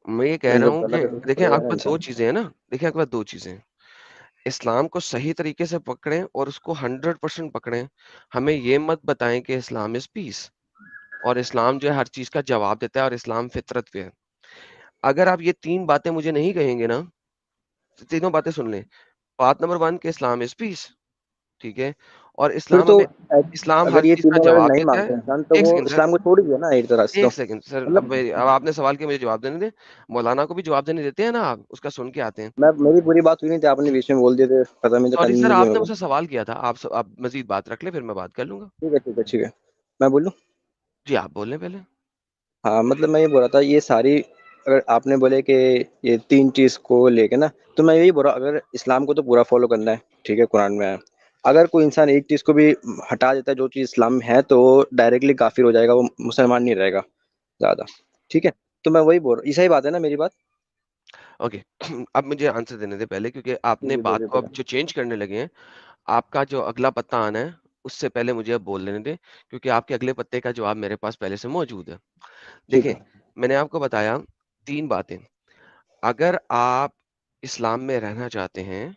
میں یہ کہہ نہیں، رہا جب ہوں غلط کہ ہے تو دیکھیں چھوڑے گا آپ نا کے پاس 2 انسان. چیزیں ہیں نا. دیکھیں آپ کے پاس 2 چیزیں. اسلام کو صحیح طریقے سے پکڑیں اور اس کو 100% پکڑیں. ہمیں یہ مت بتائیں کہ اسلام از پیس اور اسلام جو ہے ہر چیز کا جواب دیتا ہے اور اسلام فطرت پہ ہے. اگر آپ یہ 3 باتیں مجھے نہیں کہیں گے نا، تینوں باتیں سن لیں. بات نمبر 1 کہ اسلام از پیس، ٹھیک ہے، اور پھر اسلام تو ہمیں ہر اگر یہ چیز کا تینوں اگر جواب نہیں دیتا ہے. مانتے انسان تو ایک وہ سیکنڈ سر، اسلام کو چھوڑ ہی دیا نا ایک طرح سے. تو ایک سیکنڈ سر، مطلب اب آپ نے سوال کیا، مجھے جواب دینے دیں. مولانا کو بھی جواب دینے دیتے ہیں نا آپ، اس کا سن کے آتے ہیں. میری پوری بات ہوئی نہیں تھی، آپ نے بیچ میں بول دیے تھے، پتہ نہیں تو سوری سر، کنٹینیو آپ نے ہوگا. مجھ سے سوال کیا تھا. آپ مزید بات رکھ لیں، پھر میں بات کر لوں گا. ٹھیک ہے، میں بولوں. جی آپ بول لیں پہلے. ہاں مطلب میں یہ بول رہا تھا، یہ ساری اگر آپ نے بولے کہ یہ 3 چیز کو لے کے نا، تو میں یہی بول رہا ہوں اگر اسلام کو تو پورا فالو کرنا ہے، ٹھیک ہے، قرآن میں ہے. اگر کوئی انسان ایک چیز کو بھی ہٹا دیتا ہے جو چیز اسلام میں ہے، تو وہ ڈائریکٹلی کافر ہو جائے گا، وہ مسلمان نہیں رہے گا زیادہ. ٹھیک ہے، تو میں وہی بول رہا ہوں. یہ صحیح بات ہے نا میری بات؟ اوکے اب مجھے آنسر دینے دیں پہلے، کیونکہ آپ نے جی بات بولیے کو اب بولیے. جو چینج کرنے لگے ہیں. آپ کا جو اگلا پتہ آنا ہے اس سے پہلے مجھے اب بول لینے دیں، کیونکہ آپ کے اگلے پتے کا جواب میرے پاس پہلے سے موجود ہے. ٹھیک دیکھیں، ہے. میں نے آپ کو بتایا 3 باتیں. اگر آپ اسلام میں رہنا چاہتے ہیں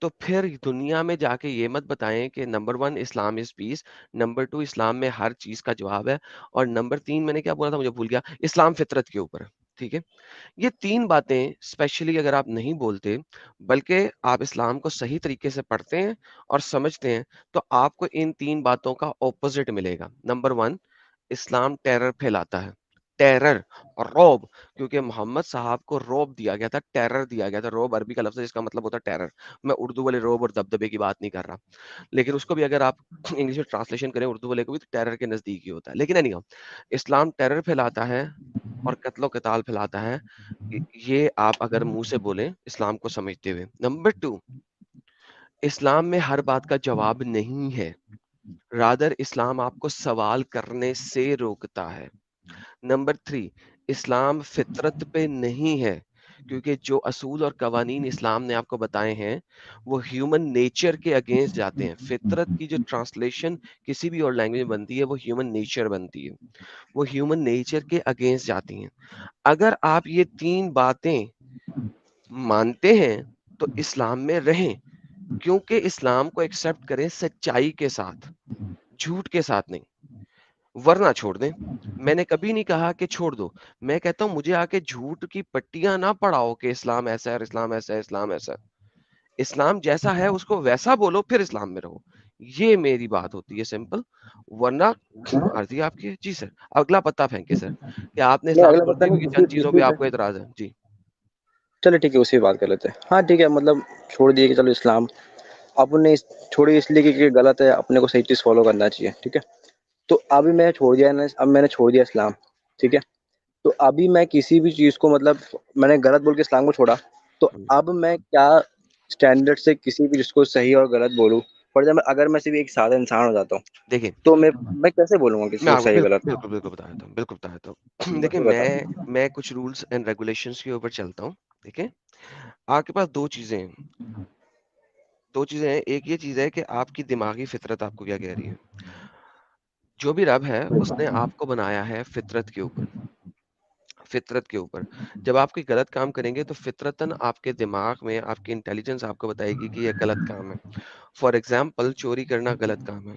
تو پھر دنیا میں جا کے یہ مت بتائیں کہ نمبر 1 اسلام از پیس، نمبر 2 اسلام میں ہر چیز کا جواب ہے، اور نمبر 3 میں نے کیا بولا تھا مجھے بھول گیا، اسلام فطرت کے اوپر ہے. ٹھیک ہے، یہ 3 باتیں اسپیشلی اگر آپ نہیں بولتے بلکہ آپ اسلام کو صحیح طریقے سے پڑھتے ہیں اور سمجھتے ہیں، تو آپ کو ان 3 باتوں کا اپوزٹ ملے گا. نمبر 1، اسلام ٹیرر پھیلاتا ہے. ٹیرر اور روب، کیونکہ محمد صاحب کو روب دیا گیا تھا، ٹیرر دیا گیا تھا. روب عربی کا لفظ ہے جس کا مطلب ہوتا ہے ٹیرر. میں اردو والے روب اور دبدبے کی بات نہیں کر رہا، لیکن اس کو بھی اگر آپ انگلش میں ٹرانسلیشن کریں اردو والے کو بھی، تو ٹیرر کے نزدیک ہی ہوتا ہے. لیکن نہیں، اسلام ٹیرر پھیلاتا ہے اور قتل و قتال پھیلاتا ہے. یہ آپ اگر منہ سے بولیں اسلام کو سمجھتے ہوئے. نمبر 2، اسلام میں ہر بات کا جواب نہیں ہے، رادر اسلام آپ کو سوال کرنے سے روکتا ہے. نمبر 3، اسلام فطرت پہ نہیں ہے، کیونکہ جو اصول اور قوانین اسلام نے آپ کو بتائے ہیں وہ ہیومن نیچر کے اگینسٹ جاتے ہیں. فطرت کی جو ٹرانسلیشن کسی بھی اور لینگویج میں بنتی ہے وہ ہیومن نیچر بنتی ہے، وہ ہیومن نیچر کے اگینسٹ جاتی ہیں. اگر آپ یہ 3 باتیں مانتے ہیں تو اسلام میں رہیں، کیونکہ اسلام کو ایکسپٹ کریں سچائی کے ساتھ، جھوٹ کے ساتھ نہیں، ورنہ چھوڑ دیں. میں نے کبھی نہیں کہا کہ چھوڑ دو، میں کہتا ہوں مجھے آ کے جھوٹ کی پٹیاں نہ پڑھاؤ کہ اسلام ایسا ہے اور اسلام ایسا ہے، اسلام ایسا ہے. اسلام جیسا ہے اس کو ویسا بولو، پھر اسلام میں رہو. یہ میری بات ہوتی ہے سمپل، ورنہ عرضی آپ کی ہے. جی سر، اگلا پتہ پھینکے سر کہ آپ نے نہیں، اسلام اگلا چھوڑ پتہ دیا نہیں، کیونکہ چند چیزوں پہ اسی آپ کو اعتراض ہے. جی چلو ٹھیک ہے، اسی بات کر لیتے ہیں. ہاں ٹھیک ہے، مطلب چھوڑ دیے کہ چلو اسلام اپن نے چھوڑی اس لیے کہ غلط ہے، اپنے کو صحیح چیز فالو کرنا چاہیے. ٹھیک ہے، تو ابھی میں چھوڑ دیا نا، اب میں نے چھوڑ دیا اسلام. ٹھیک ہے، تو ابھی میں کسی بھی چیز کو مطلب میں نے غلط بول کے اسلام کو چھوڑا، تو اب میں کیا اسٹینڈرڈ سے کسی بھی چیز کو صحیح اور غلط بولوں؟ فار ایگزامپل اگر میں صرف ایک سادہ انسان ہو جاتا ہوں دیکھیں، تو میں کیسے بولوں گا کسی میں کو آپ کو صحیح بالکل غلط؟ بالکل بالکل بتا دیتا ہوں، بالکل بتا دیتا ہوں. دیکھیں، بالکل بتا. میں کچھ رولس اینڈ ریگولیشنز کے اوپر چلتا ہوں. دیکھیں، آپ کے پاس 2 چیزیں ہیں. دو چیزیں ہیں. ایک یہ چیز ہے کہ آپ کی دماغی فطرت آپ کو کیا کہہ رہی ہے. جو بھی رب ہے اس نے آپ کو بنایا ہے فطرت کے اوپر. فطرت کے اوپر جب آپ کوئی غلط کام کریں گے تو فطرتاً آپ کے دماغ میں آپ کی انٹیلیجنس آپ کو بتائے گی کہ یہ غلط کام ہے. فار ایگزامپل چوری کرنا غلط کام ہے.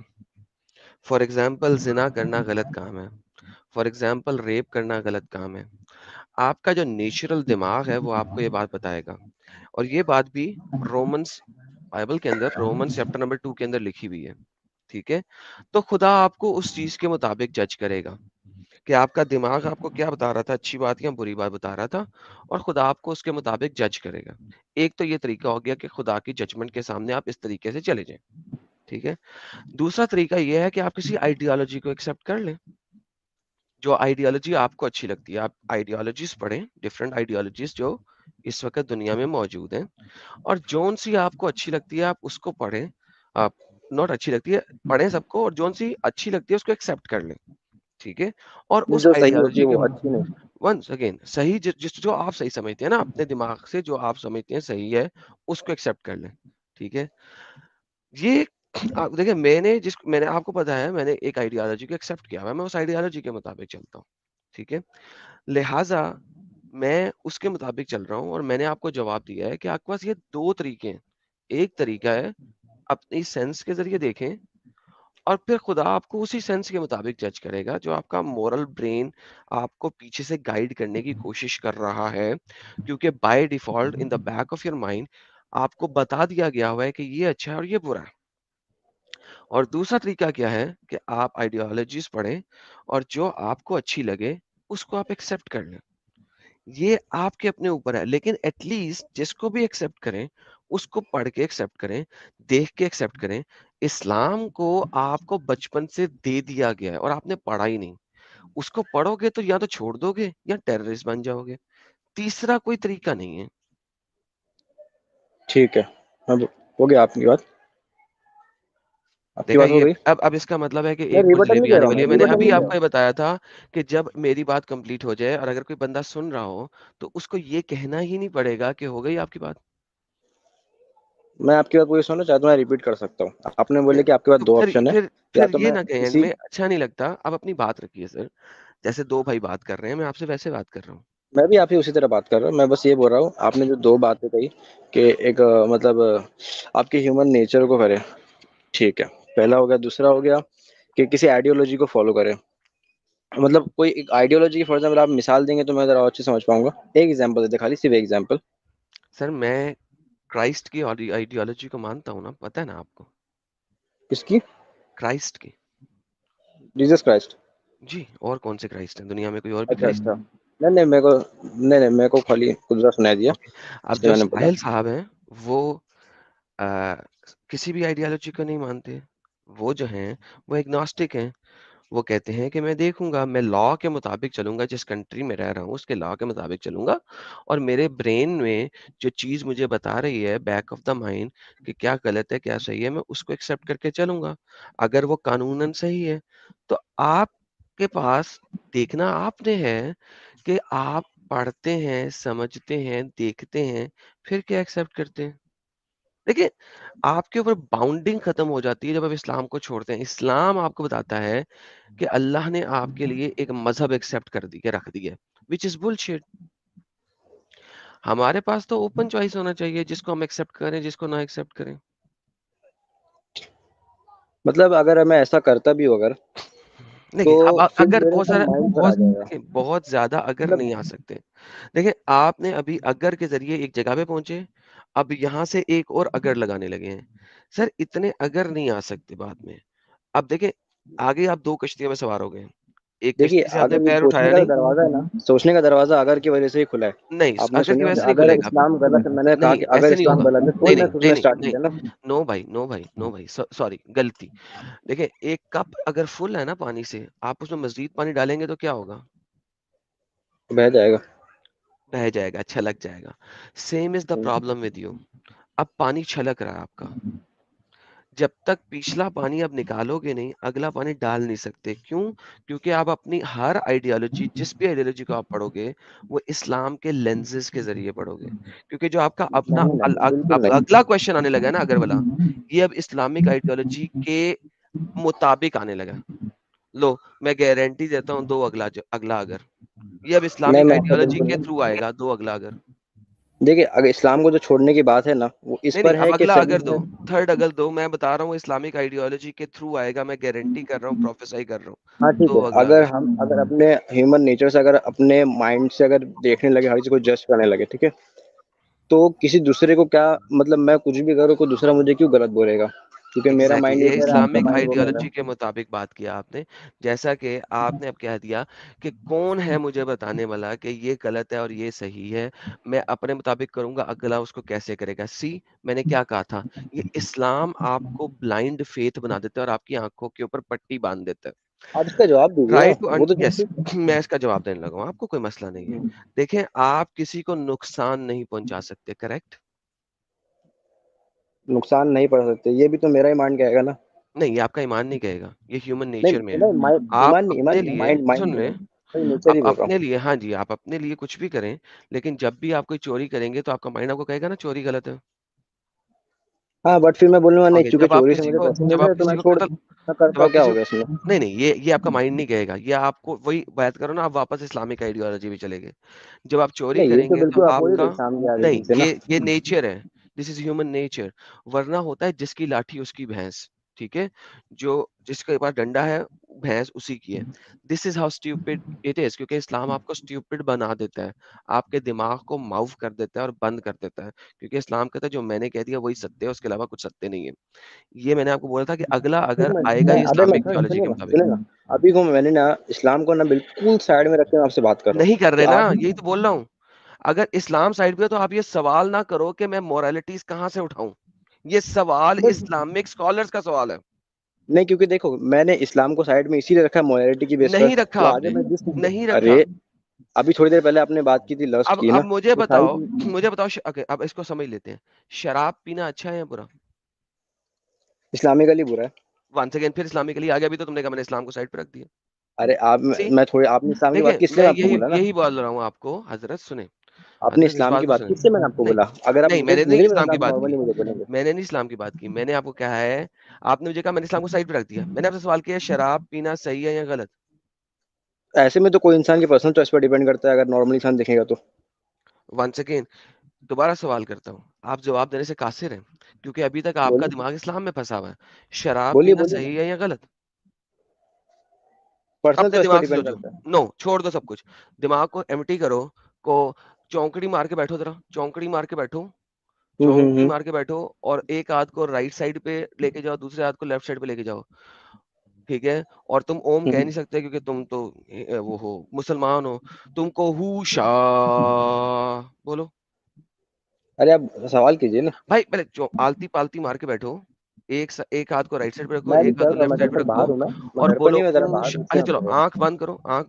فار ایگزامپل زنا کرنا غلط کام ہے. فار ایگزامپل ریپ کرنا غلط کام ہے. آپ کا جو نیچرل دماغ ہے وہ آپ کو یہ بات بتائے گا. اور یہ بات بھی رومنس بائبل کے اندر رومنس چیپٹر نمبر 2 کے اندر لکھی ہوئی ہے. ٹھیک ہے. تو خدا آپ کو اس چیز کے مطابق جج کرے گا کہ آپ کا دماغ آپ کو کیا بتا رہا تھا, اچھی بات یا بری بات بتا رہا تھا, اور خدا آپ کو اس کے مطابق جج کرے گا. ایک تو یہ طریقہ ہو گیا کہ خدا کی ججمنٹ کے سامنے آپ اس طریقے سے چلے جائیں. ٹھیک ہے. دوسرا طریقہ یہ ہے کہ آپ کسی آئیڈیالوجی کو ایکسپٹ کر لیں, جو آئیڈیالوجی آپ کو اچھی لگتی ہے. آپ آئیڈیالوجیز پڑھیں, ڈفرنٹ آئیڈیالوجیز جو اس وقت دنیا میں موجود ہیں, اور جون سی آپ کو اچھی لگتی ہے آپ اس کو پڑھیں. آپ نوٹ اچھی لگتی ہے پڑھیں سب کو, اور جون سی اچھی لگتی ہے اس کو ایکسپٹ کر لیں. ٹھیک ہے. اور اس جو صحیح ہوتی آئیڈیالوجی ہے کے وہ اچھی نہیں. ونس اگین صحیح جو آپ صحیح سمجھتے ہیں نا اپنے دماغ سے, جو آپ سمجھتے ہیں صحیح ہے اس کو ایکسپٹ کر لیں. ٹھیک ہے. یہ دیکھیں میں نے آپ کو پتا ہے میں نے ایک آئیڈیالوجی کو ایکسپٹ کیا ہوا ہے, میں اس آئیڈیالوجی کے مطابق چلتا ہوں. ٹھیک ہے. لہٰذا میں اس کے مطابق چل رہا ہوں, اور میں نے آپ کو جواب دیا ہے کہ آپ کے پاس یہ دو طریقے ہیں. ایک طریقہ ہے اپنی سینس کے ذریعے دیکھیں, اور پھر خدا آپ کو اسی سینس کے مطابق جج کرے گا جو آپ کا مورل برین آپ کو پیچھے سے گائیڈ کرنے کی کوشش کر رہا ہے, کیونکہ by default in the back of your mind آپ کو بتا دیا گیا ہوا ہے کہ یہ اچھا ہے اور یہ برا ہے. اور دوسرا طریقہ کیا ہے کہ آپ آئیڈیالوجیز پڑھیں, اور جو آپ کو اچھی لگے اس کو آپ ایکسپٹ کر لیں. یہ آپ کے اپنے اوپر ہے, لیکن ایٹ لیسٹ جس کو بھی ایکسپٹ کریں اس کو پڑھ کے ایکسپٹ کریں, دیکھ کے ایکسپٹ کریں. اسلام کو آپ کو بچپن سے دے دیا گیا ہے اور آپ نے پڑھا ہی نہیں. اس کو پڑھو گے تو یا تو چھوڑ دو گے یا ٹیررسٹ بن جاؤ گے. تیسرا کوئی طریقہ نہیں ہے. ٹھیک ہے, اب ہو گیا آپ کی بات. آپ کی دیکھا بات ہو یہ گئی. اب اس کا مطلب ہے کہ میں ایک ریبٹل مجھے نہیں بھی دے آنے رہا ہوں, والی ہے. میں میں نے ریبٹل ابھی نہیں دے آپ رہا کو یہ بتایا تھا کہ جب میری بات کمپلیٹ ہو جائے اور اگر کوئی بندہ سن رہا ہو تو اس کو یہ کہنا ہی نہیں پڑے گا کہ ہو گئی آپ کی بات. ہوں. میں آپ کی بات پوری سننا چاہتا ہوں, میں ریپیٹ کر سکتا ہوں. آپ نے بولے کہ آپ کے پاس تو دو پھر آپشن ہے, پھر یا پھر تو یہ میں نہ کہیں اینڈ اسی. میں اچھا نہیں لگتا. اب اپنی بات رکھیے سر, جیسے دو بھائی بات کر رہے ہیں میں آپ سے ویسے بات کر رہا ہوں. میں بھی آپ ہی اسی طرح بات کر رہا ہوں. میں بس یہ بول رہا ہوں, آپ نے جو دو باتیں کہی کہ ایک مطلب آپ کے ہیومن نیچر کو کرے, ٹھیک ہے, پہلا ہو گیا. دوسرا ہو گیا کہ کسی آئیڈیالوجی کو فالو کرے. مطلب کوئی ایک آئیڈیالوجی کی فار ایگزامپل آپ مثال دیں گے تو میں ذرا اور اچھے سمجھ پاؤں گا. ایک ایگزامپل دیتے, خالی صرف ایک ایگزامپل. سر میں کرائسٹ کی آئیڈیالوجی کو مانتا ہوں نا, پتہ ہے نا آپ کو. کس کی؟ کرائسٹ کی. Jesus Christ. جی, اور کون سے کرائسٹ ہیں دنیا میں, کوئی اور بھی اچھا کرائسٹ اچھا. ہے؟ نہیں میرے کو خالی قدرت سنائی دیا, اوکے. اس اب لیے جو میں نے بولا. ساحل صاحب ہیں وہ کسی بھی آئیڈیالوجی کو نہیں مانتے. وہ جو ہیں وہ ایگنوسٹک ہیں. وہ کہتے ہیں کہ میں دیکھوں گا, میں لا کے مطابق چلوں گا, جس کنٹری میں رہ رہا ہوں اس کے لا کے مطابق چلوں گا, اور میرے برین میں جو چیز مجھے بتا رہی ہے بیک آف دا مائنڈ کہ کیا غلط ہے کیا صحیح ہے, میں اس کو ایکسیپٹ کر کے چلوں گا اگر وہ قانوناً صحیح ہے. تو آپ کے پاس دیکھنا آپ نے ہے کہ آپ پڑھتے ہیں, سمجھتے ہیں, دیکھتے ہیں, پھر کیا ایکسیپٹ کرتے ہیں. دیکھیں آپ کے اوپر باؤنڈنگ ختم ہو جاتی ہے جب آپ اسلام کو چھوڑتے ہیں. اسلام آپ کو بتاتا ہے کہ اللہ نے آپ کے لیے ایک مذہب ایکسیپٹ کر دی رکھ دی ہے, وچ از بلشٹ. ہمارے پاس تو اوپن چوائس ہونا چاہیے, جس کو ہم ایکسیپٹ کریں جس کو نہ ایکسیپٹ کریں. مطلب اگر میں ایسا کرتا بھی ہوں اگر, تو دیکھیں اب پھر اگر میرے بہت اندر سارا مائنڈ پر آ بہت جائے گا. دیکھیں بہت زیادہ اگر مطلب نہیں آ سکتے. دیکھیں آپ نے ابھی اگر کے ذریعے ایک جگہ پہ پہنچے, اب یہاں سے ایک اور اگر لگانے لگے ہیں. سر اتنے اگر نہیں آ سکتے بعد میں. اب دیکھیں آگے آپ دو کشتیوں میں سوار ہو گئے ہیں, ایک دیکھیے, کشتی سے آپ نے اگر یہ پیر سوچنے اٹھایا کا نہیں. دروازہ ہے نا, سوچنے کا دروازہ اگر کی وجہ سے ہی کھلا ہے. نہیں آپ نے اگر کی سنی وجہ ہوگی سے نہیں اگر کھلے گا. اسلام غلط ہے, میں نے کہا نہیں کہ اگر ایسے نہیں اسلام ہوگا. غلط ہے تو نہیں میں نہیں سوچنا نہیں نہیں اسٹارٹ نہیں کیا نا. نو بھائی نو بھائی نو بھائی سوری غلطی. دیکھیں ایک کپ اگر فل ہے نا پانی سے, آپ اس میں مزید پانی ڈالیں گے تو کیا ہوگا؟ بہہ جائے گا. بہہ جائے گا, چھلک جائے گا. Same is the problem with you. اب پانی چھلک رہا ہے آپ کا. جب تک پچھلا پانی آپ نکالو گے نہیں اگلا پانی ڈال نہیں سکتے. کیوں؟ کیونکہ آپ اپنی ہر آئیڈیالوجی جس بھی آئیڈیالوجی کو آپ پڑھو گے وہ اسلام کے لینزز کے ذریعے پڑھو گے. کیونکہ جو آپ کا اپنا نہیں نہیں بالکل نہیں. اگلا کوشچن آنے لگا ہے نا اگر والا, یہ اب اسلامک آئیڈیالوجی کے مطابق آنے لگا. لو میں گارنٹی دیتا ہوں 2 اگلا اگر, یہ اب نہیں اسلامک میں ایسا آئیڈیالوجی بالکل کے نہیں. تھرو آئے گا 2 اگلا اگر. دیکھیے اگر اسلام کو جو چھوڑنے کی بات ہے نا وہ اس نہیں پر نہیں اب ہے کہ اگلا صحیح اگر دو, ہے. تھرڈ اگر دو, میں بتا رہا ہوں اسلامک آئیڈیالوجی کے تھرو آئے گا, میں گارنٹی کر رہا ہوں, پروفیسائی کر رہا ہاں ہوں. ٹھیک ہے, 2 اگلا اگر اگر. ہم اگر اپنے ہیومن نیچر سے اگر اپنے مائنڈ سے اگر دیکھنے لگے ہر چیز کو جج کرنے لگے, ٹھیک ہے, تو کسی دوسرے کو کیا مطلب, میں کچھ بھی کروں کوئی دوسرا مجھے کیوں غلط بولے گا, کیونکہ میرا ایگزیکٹلی مائنڈ یہ یہ کہہ رہا ہے آپ کا اسلامک مائنڈ وہ کہہ رہا آئیڈیالوجی ہے. کے مطابق بات کیا آپ نے. جیسا کہ آپ نے اب کہہ دیا کہ کون ہے مجھے بتانے والا کہ یہ غلط ہے اور یہ صحیح ہے, میں اپنے مطابق کروں گا, اگلا اس کو کیسے کرے گا. سی میں نے کیا کہا تھا, یہ اسلام آپ کو بلائنڈ فیتھ بنا دیتا ہے اور آپ کی آنکھوں کے اوپر پٹی باندھ دیتا ہے. آپ اس کا جواب دیجیے نا, رائٹ ٹو وہ تو یس, ٹھیک ہے. میں اس کا جواب دینے لگا ہوں, آپ کو کوئی مسئلہ نہیں ہے. دیکھیں آپ کسی کو نقصان نہیں پہنچا سکتے, کریکٹ؟ نقصان نہیں پڑ سکتے, یہ بھی تو میرا ہی مائنڈ کہے گا نا. نہیں یہ آپ کا ایمان نہیں کہے گا, یہ ہیومن نیچر میں نہیں ہے. نہیں, آپ ایمان نہیں, اپنے ایمان نہیں, لیے مائنڈ مائنڈ سن بول لیں, رہا ہوں, میں نیچر ہی آپ بول رہا اپنے لیے, ہاں جی, آپ اپنے لیے کچھ بھی کریں, لیکن جب بھی آپ کوئی چوری کریں گے تو آپ کا مائنڈ آپ کو کہے گا نا چوری غلط ہے. ہوں. ہاں بٹ پھر میں بولوں گا نہیں, اوکے, چونکہ چوری سے مجھے پیسے مل رہے تو میں چھوڑ دوں, میں جب کرتا آپ کیا کسی ہو کو گیا اس میں. نہیں نہیں یہ آپ کا مائنڈ نہیں کہے گا, یہ آپ کو وہی بات کرو نا, آپ واپس اسلامک آئیڈیالوجی بھی چلے گئے. جب آپ چوری نہیں یہ کریں تو گے تو بالکل آپ اپوزٹ ہے کا شام کی نہیں, آدمی سے نا. یہ نیچر ہے, دس از ہیومن نیچر. ورنہ ہوتا ہے جس کی لاٹھی اس کی بھینس, ٹھیک ہے, جو جس کے پاس ڈنڈا ہے بھینس اسی کی ہے. This is how stupid it is, کیونکہ اسلام آپ کو اسٹیوپڈ بنا دیتا ہے, آپ کے دماغ کو معاف کر دیتا ہے اور بند کر دیتا ہے. کیونکہ اسلام کہتا ہے جو میں نے کہہ دیا وہی ستیہ ہے, اس کے علاوہ کچھ ستیہ نہیں ہے. یہ میں نے آپ کو بولا تھا کہ اگلا ٹھیک اگر ہے, آئے گا میں یہ ابھی میں اسلامک تھیولوجی کے مطابق. سنے نا, ابھی کو میں نے نا اسلام کو نا بالکل سائڈ میں رکھ کے آپ سے بات کر رہا نہیں ہوں کر کہ رہے نا, آپ یہی تو بول رہا ہوں. اگر اسلام سائڈ پہ ہے تو آپ یہ سوال نہ کرو کہ میں مورالٹیز کہاں سے اٹھاؤں, یہ سوال اسلامک اسکالرز کا سوال ہے. نہیں, کیونکہ دیکھو میں نے اسلام کو سائڈ میں اسی لیے رکھا ہے موریلٹی کی بیس پر, نہیں رکھا تو آپ آگے نے, میں جس نہیں رکھا. ارے ابھی تھوڑی دیر پہلے آپ نے بات کی تھی لسٹ کی نا, اب مجھے وہ ساری بتاؤ, چیز مجھے بتاؤ, اب اس کو سمجھ لیتے ہیں, شراب پینا اچھا ہے یا برا؟ اسلامکلی برا ہے. ونس اگین پھر اسلامکلی آ گیا, بھی تو تم نے کہا میں نے اسلام کو سائڈ پہ رکھ دیا. ارے آپ سی میں تھوڑی, آپ نے اسلام کی دیکھیں بات کس لیے میں میں آپ کو یہی بولا نا, یہی بول رہا ہوں آپ کو, حضرت سنیں, آپ نے حضرت اس اسلام بات کی کو بات سنیں. کس سے میں نے آپ کو نہیں بولا, اگر آپ نہیں مجھے میں نے نہیں نہیں اسلام بتانا کی آپ بات کی, نارملی مجھے بولیں گے. میں نے نہیں اسلام کی بات کی, میں نے آپ کو کہا ہے, آپ نے مجھے کہا میں نے اسلام کو سائڈ پہ رکھ دیا. میں نے آپ سے سوال کیا شراب پینا صحیح ہے یا غلط؟ ایسے میں تو کوئی انسان کی پرسنل چوائس پر ڈیپینڈ کرتا ہے, اگر نارمل انسان دیکھے گا تو. ونس اگین دوبارہ سوال کرتا ہوں, آپ جواب دینے سے قاصر ہیں کیونکہ ابھی تک آپ کا بولیے دماغ اسلام میں پھنسا ہوا ہے. شراب بولیے پینا بولیے نا, صحیح ہے یا غلط؟ پرسنل اپنے چوائس پر دماغ سے ڈیپینڈ سوچو, کرتا ہے. نو چھوڑ دو سب کچھ, دماغ کو ایمٹی کرو, کو چونکڑی مار کے بیٹھو, ذرا چونکڑی مار کے بیٹھو, چونکڑی ہوں. مار کے بیٹھو, اور ایک ہاتھ کو رائٹ سائڈ پہ لے کے جاؤ, دوسرے ہاتھ کو لیفٹ سائڈ پہ لے کے جاؤ, ٹھیک ہے, اور تم اوم کہہ نہیں سکتے کیونکہ تم تو وہ ہو مسلمان ہو, تم کو ہو شا بولو. ارے آپ سوال کیجیے نا. بھائی پہلے آلتی پالتی مار کے بیٹھو, ایک ہاتھ کو رائٹ سائڈ پہ رکھو, میں نہیں ایک ہاتھ چل کو رہا, میں لیفٹ گھر سائڈ پہ سے رکھو, باہر ہوں, میں اور گھر پر بولو نہیں ہوں, ذرا باہر اوش. ہوں, اس اچھا لیے چلو میں آنکھ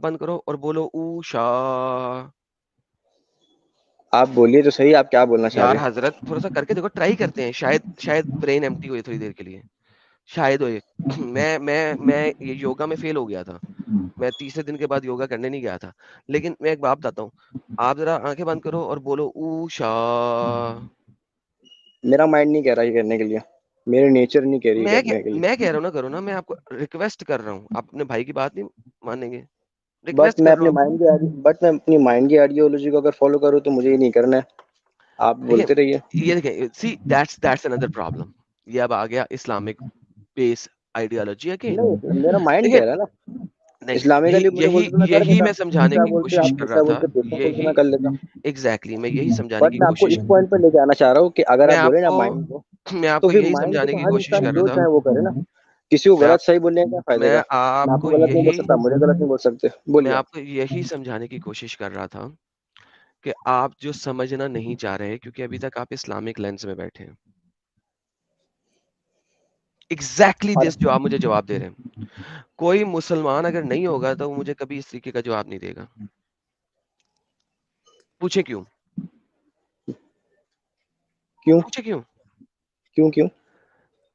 بند کرو اور بولو اوشا. آپ بولیے تو صحیح, آپ کیا بولنا چاہ یار رہے ہیں. حضرت تھوڑا سا کر کے دیکھو, ٹرائی کرتے ہیں, شاید برین ایمٹی ہوئی تھوڑی دیر کے لیے, شاید ہو. میں یہ یوگا میں فیل ہو گیا تھا, میں تیسرے دن کے بعد یوگا کرنے نہیں گیا تھا, لیکن میں ایک بات بتاتا ہوں, آپ ذرا آنکھیں بند کرو اور بولو اوشا. میرا مائنڈ نہیں کہہ رہا یہ کرنے کے لیے, میرے نیچر نہیں کہہ رہی کرنے کے لیے. میں کہہ رہا ہوں نا کرو نا, میں آپ کو ریکویسٹ کر رہا ہوں, آپ اپنے بھائی کی بات نہیں مانیں گے, بٹ ریکویسٹ میں کر رہا اپنی ہوں. مائنڈ کی آئیڈیالوجی کو اگر فالو کروں تو مجھے یہ نہیں کرنا ہے, آپ دیکھیں بولتے رہیے. یہ دیکھیں, سی دیٹس اندر پرابلم, یہ اب آ گیا اسلامک بیس آئیڈیالوجی اگین. نہیں, میرا مائنڈ دیکھیں کہہ رہا ہے نا, نہیں اسلامکلی مجھے بولتے تو میں کر یہی دیتا, میں آپ سمجھانے کیا کی بولتے, کوشش آپ کر رہا کیا تھا, بولتے پیپر بولتے یہی میں کر لیتا. ایگزیکٹلی میں یہی سمجھانے بٹ کی میں آپ کو کوشش اس پوائنٹ پر لے کے آنا چاہ رہا ہوں کہ اگر میں آپ آپ بولے نا کو مائنڈ کو, میں آپ تو کو پھر یہی مائنڈ کو سمجھانے تو کی ہر کوشش انسان کر رہا جو تھا, چاہے وہ کرے نا, کسی کو میں غلط صحیح بولنے کا فائدہ کیا, میں میں آپ آپ کو کو غلط نہیں بول یہی سکتا, مجھے غلط نہیں بول سکتے, میں بولیے آپ. آپ کو یہی سمجھانے کی کوشش کر رہا تھا کہ آپ جو سمجھنا نہیں چاہ رہے کیونکہ ابھی تک آپ اسلامک لینس میں بیٹھے ہیں. ایگزیکٹلی دس جو آپ مجھے جواب دے رہے ہیں, کوئی مسلمان اگر نہیں ہوگا تو وہ مجھے کبھی اس طریقے کا جواب نہیں دے گا. پوچھے کیوں؟ کیوں پوچھے کیوں؟ کیوں کیوں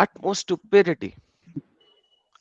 utmost stupidity.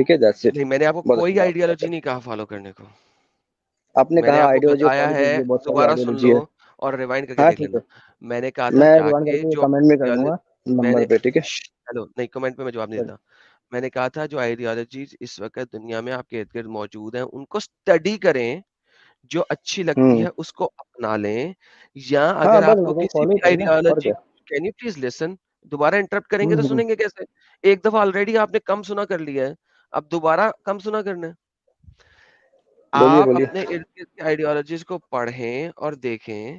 ٹھیک ہے, that's it. نہیں, میں نے آپ کو بہت کوئی اچھی بات. آئیڈیالوجی نہیں کہا فالو کرنے کو. آپ نے میں نے کہا آپ کو آئیڈیالوجی بتایا فالو ہے, کیجیے, بہت ساری دوبارہ سن آئیڈیالوجی لو ہے. اور ریوائنڈ کر کے ہاں دیکھ ٹھیک لینا. ہے, میں نے کہا تھا میں جا ریوائنڈ کر کے کے جو کمنٹ میں کر دوں گا میں نے نمبر پہ, ٹھیک ہے. ہیلو نہیں, کمنٹ پہ میں جواب نہیں دیتا. میں نے کہا تھا جو آئیڈیالوجیز اس وقت دنیا میں آپ کے ارد گرد موجود ہیں ان کو اسٹڈی کریں, جو اچھی لگتی ہے اس کو اپنا لیں, یا ہاں اگر بس آپ کو وہ کسی فالو بھی کریں نا, اور آئیڈیالوجی, کیا. کین یو پلیز لسن, دوبارہ انٹرپٹ کریں گے تو سنیں گے کیسے؟ ایک دفعہ آلریڈی آپ نے کم سنا کر لیا ہے, اب دوبارہ کم سنا کرنا ہے. بولیے آپ بولیے. اپنے ارد گرد کی آئیڈیالوجیز کو پڑھیں اور دیکھیں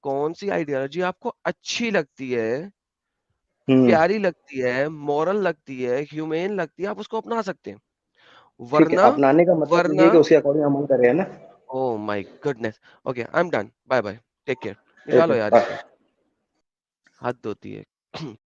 کون سی آئیڈیالوجی آپ کو اچھی لگتی ہے, پیاری لگتی ہے, مورل لگتی ہے, ہیومین لگتی ہے, آپ اس کو اپنا سکتے ہیں. ٹھیک ہے, ورنہ اپنانے کا مطلب یہ ہے کہ اس کے اکارڈنگ عمل کرے, ہے نا. Oh my goodness, okay I am done, bye bye, take care. نکالو اوکے یار بائے. یہ تو حد ہوتی ہے.